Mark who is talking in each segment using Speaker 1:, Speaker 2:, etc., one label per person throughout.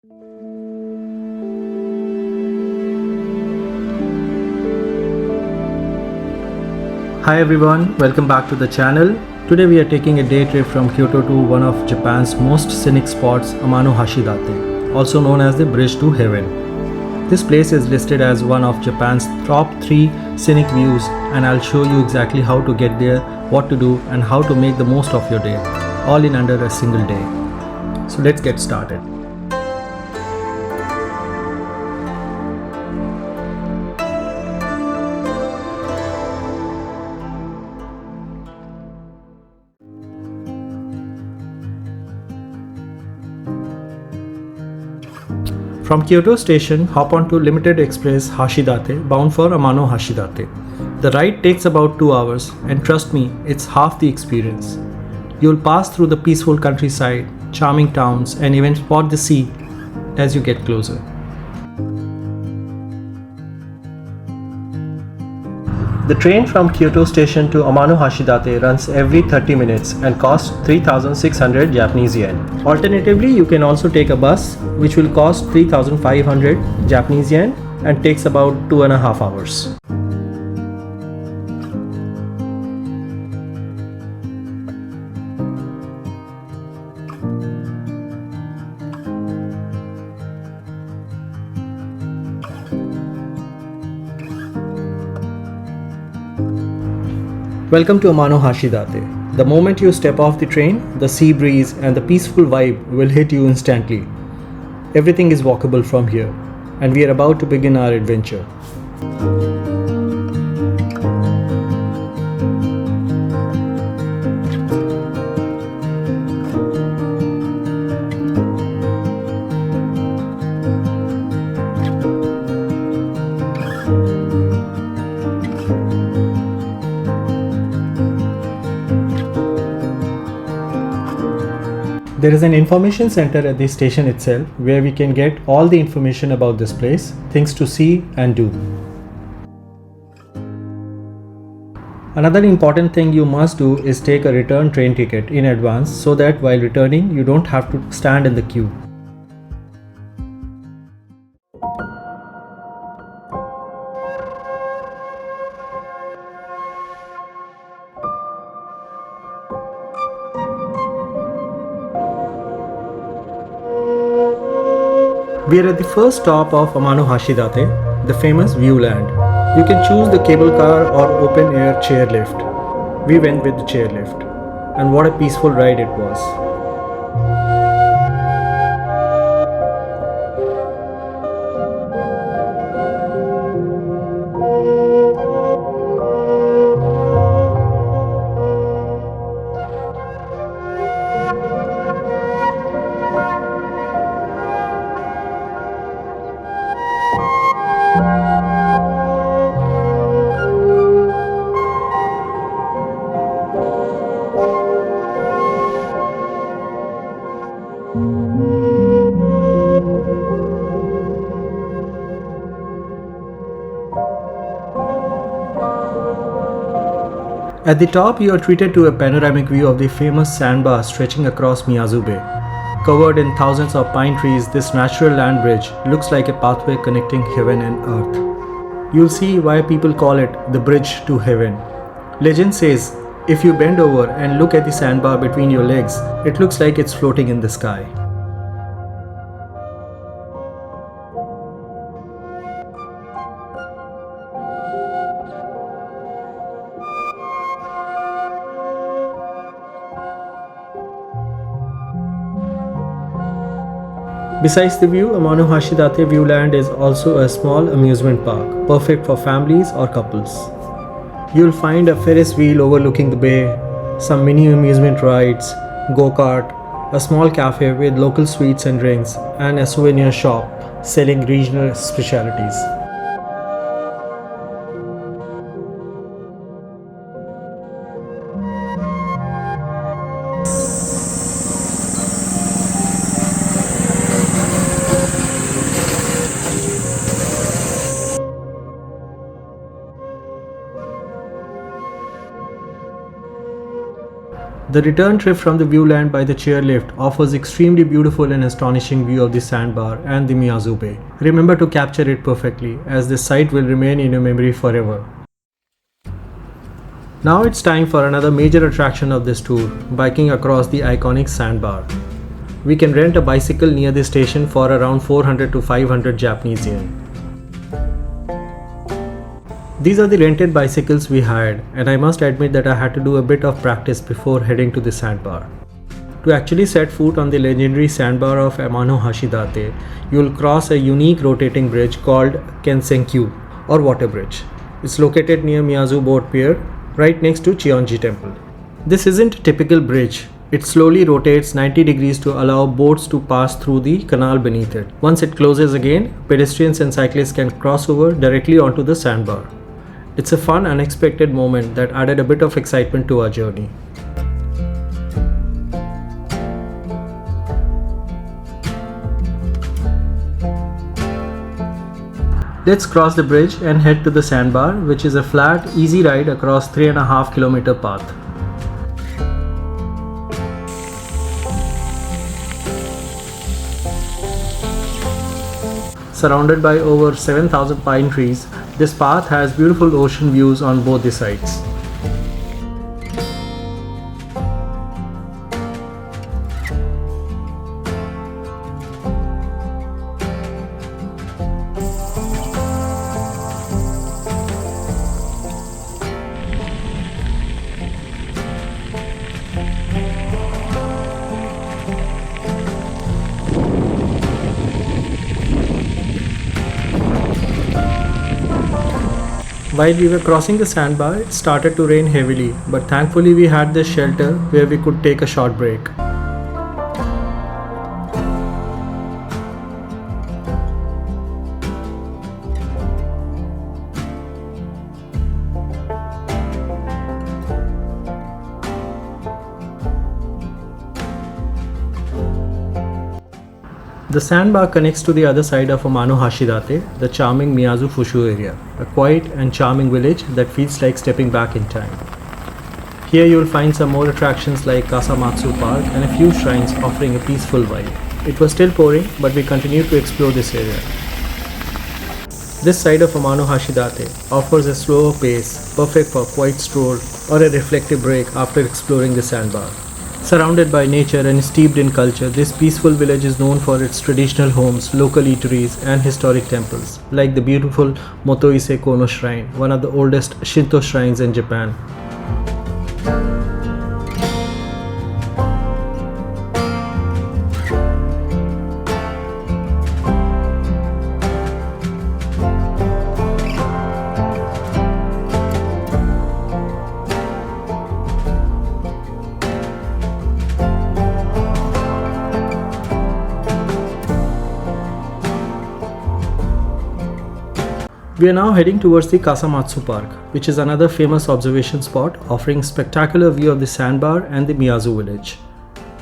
Speaker 1: Hi everyone, welcome back to the channel. Today we are taking a day trip from Kyoto to one of Japan's most scenic spots, Amanohashidate, also known as the Bridge to Heaven. This place is listed as one of Japan's top 3 scenic views, and I'll show you exactly how to get there, what to do, and how to make the most of your day, all in under a single day. So let's get started. From Kyoto station, hop on to Limited Express Hashidate, bound for Amanohashidate. The ride takes about 2 hours, and trust me, it's half the experience. You'll pass through the peaceful countryside, charming towns, and even spot the sea as you get closer. The train from Kyoto station to Amanohashidate runs every 30 minutes and costs 3,600 Japanese yen. Alternatively, you can also take a bus, which will cost 3,500 Japanese yen and takes about 2.5 hours. Welcome to Amanohashidate. The moment you step off the train, the sea breeze and the peaceful vibe will hit you instantly. Everything is walkable from here, and we are about to begin our adventure. There is an information center at the station itself where we can get all the information about this place, things to see and do. Another important thing you must do is take a return train ticket in advance so that while returning you don't have to stand in the queue. We are at the first stop of Amanohashidate, the famous Viewland. You can choose the cable car or open air chairlift. We went with the chairlift, and what a peaceful ride it was. At the top, you are treated to a panoramic view of the famous Sandbar stretching across Miyazu Bay. Covered in thousands of pine trees, this natural land bridge looks like a pathway connecting heaven and earth. You'll see why people call it the Bridge to Heaven. Legend says, if you bend over and look at the sandbar between your legs, it looks like it's floating in the sky. Besides the view, Amanohashidate Viewland is also a small amusement park, perfect for families or couples. You'll find a Ferris wheel overlooking the bay, some mini amusement rides, go-kart, a small cafe with local sweets and drinks, and a souvenir shop selling regional specialties. The The return trip from the Viewland by the Chairlift offers extremely beautiful and astonishing view of the Sandbar and the Miyazu Bay. Remember to capture it perfectly, as this sight will remain in your memory forever. Now it's time for another major attraction of this tour, biking across the iconic Sandbar. We can rent a bicycle near the station for around 400 to 500 Japanese yen. These are the rented bicycles we hired, and I must admit that I had to do a bit of practice before heading to the Sandbar. To actually set foot on the legendary Sandbar of Amanohashidate, you will cross a unique rotating bridge called Kensenkyu or water bridge. It's located near Miyazu Boat Pier, right next to Chionji Temple. This isn't a typical bridge. It slowly rotates 90 degrees to allow boats to pass through the canal beneath it. Once it closes again, pedestrians and cyclists can cross over directly onto the Sandbar. It's a fun, unexpected moment that added a bit of excitement to our journey. Let's cross the bridge and head to the Sandbar, which is a flat, easy ride across 3.5 km path. Surrounded by over 7,000 pine trees, this path has beautiful ocean views on both the sides. While we were crossing the Sandbar, it started to rain heavily, but thankfully we had this shelter where we could take a short break. The Sandbar connects to the other side of Amanohashidate, the charming Miyazu Fushu area, a quiet and charming village that feels like stepping back in time. Here you will find some more attractions like Kasamatsu Park and a few shrines offering a peaceful vibe. It was still pouring, but we continued to explore this area. This side of Amanohashidate offers a slower pace, perfect for a quiet stroll or a reflective break after exploring the Sandbar. Surrounded by nature and steeped in culture, this peaceful village is known for its traditional homes, local eateries, and historic temples, like the beautiful Motoise Kono Shrine, one of the oldest Shinto shrines in Japan. We are now heading towards the Kasamatsu Park, which is another famous observation spot offering spectacular view of the Sandbar and the Miyazu Village.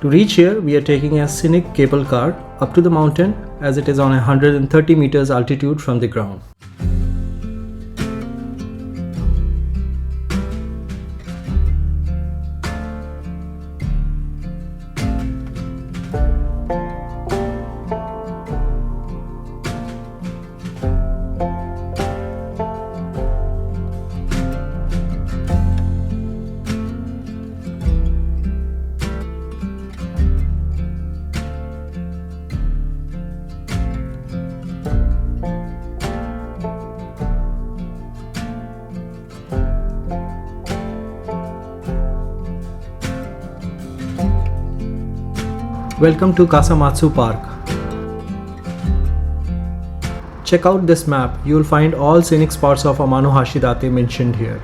Speaker 1: To reach here, we are taking a Scenic cable car up to the mountain as it is on 130 meters altitude from the ground. Welcome to Kasamatsu Park. Check out this map, you will find all scenic spots of Amanohashidate mentioned here.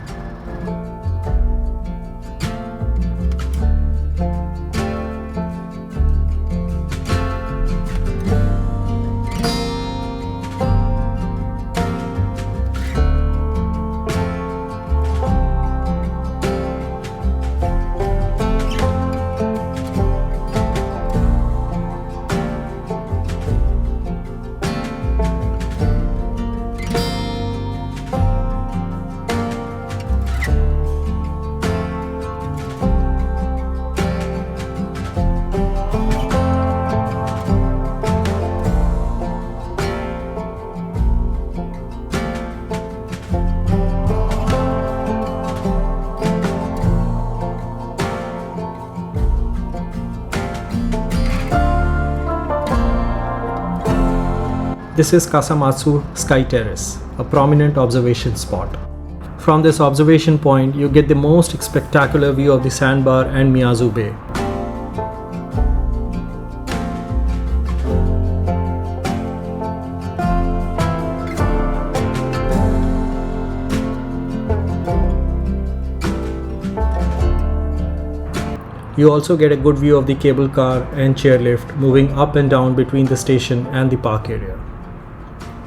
Speaker 1: This is Kasamatsu Sky Terrace, a prominent observation spot. From this observation point, you get the most spectacular view of the Sandbar and Miyazu Bay. You also get a good view of the cable car and chairlift moving up and down between the station and the park area.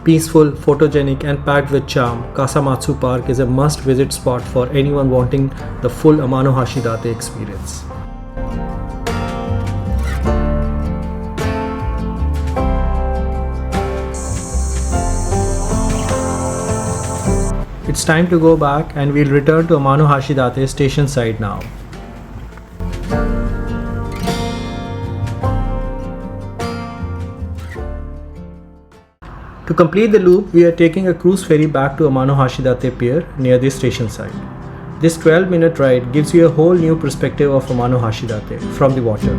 Speaker 1: Peaceful, photogenic and packed with charm, Kasamatsu Park is a must-visit spot for anyone wanting the full Amanohashidate experience. It's time to go back and we'll return to Amanohashidate station side now. To complete the loop, we are taking a cruise ferry back to Amanohashidate Pier near the station side. This 12-minute ride gives you a whole new perspective of Amanohashidate from the water.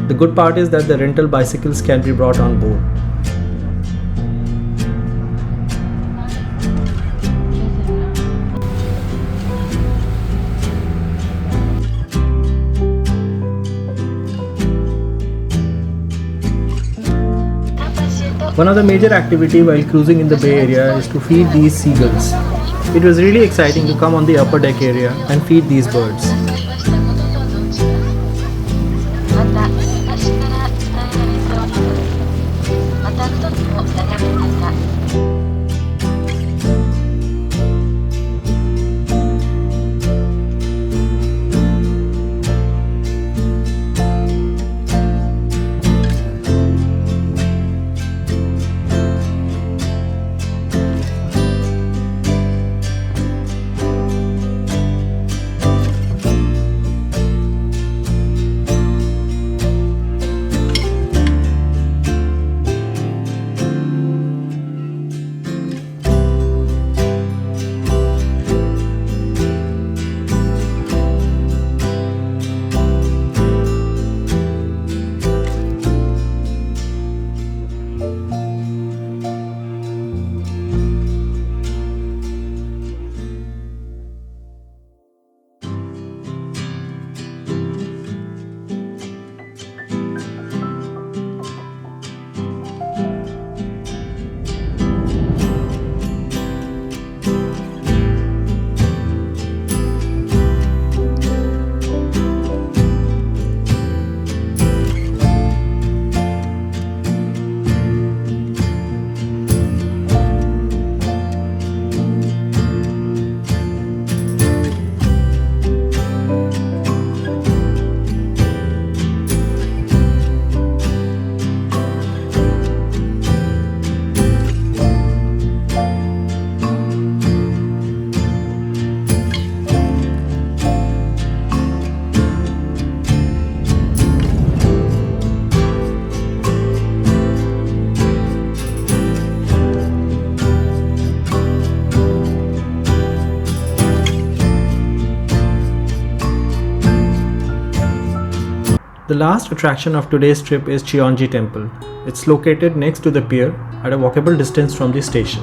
Speaker 1: The good part is that the rental bicycles can be brought on board. One of the major activities while cruising in the Bay Area is to feed these seagulls. It was really exciting to come on the upper deck area and feed these birds. The last attraction of today's trip is Chionji Temple. It's located next to the pier at a walkable distance from the station.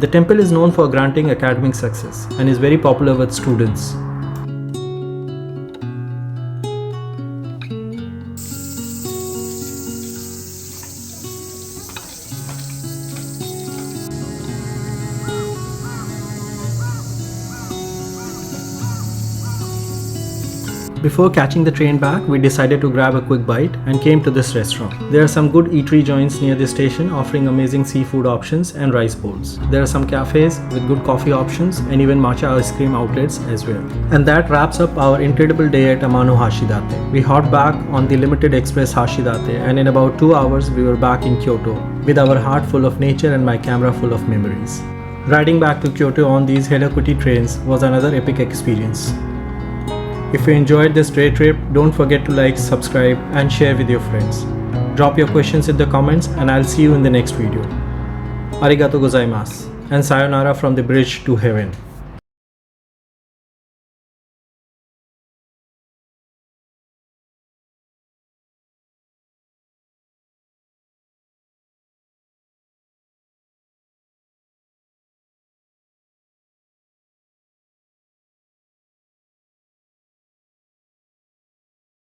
Speaker 1: The temple is known for granting academic success and is very popular with students. Before catching the train back, we decided to grab a quick bite and came to this restaurant. There are some good eatery joints near the station offering amazing seafood options and rice bowls. There are some cafes with good coffee options and even matcha ice cream outlets as well. And that wraps up our incredible day at Amanohashidate. We hopped back on the limited express Hashidate and in about 2 hours we were back in Kyoto with our heart full of nature and my camera full of memories. Riding back to Kyoto on these Helakuti trains was another epic experience. If you enjoyed this day trip, don't forget to like, subscribe and share with your friends. Drop your questions in the comments and I'll see you in the next video. Arigato gozaimasu and sayonara from the bridge to heaven.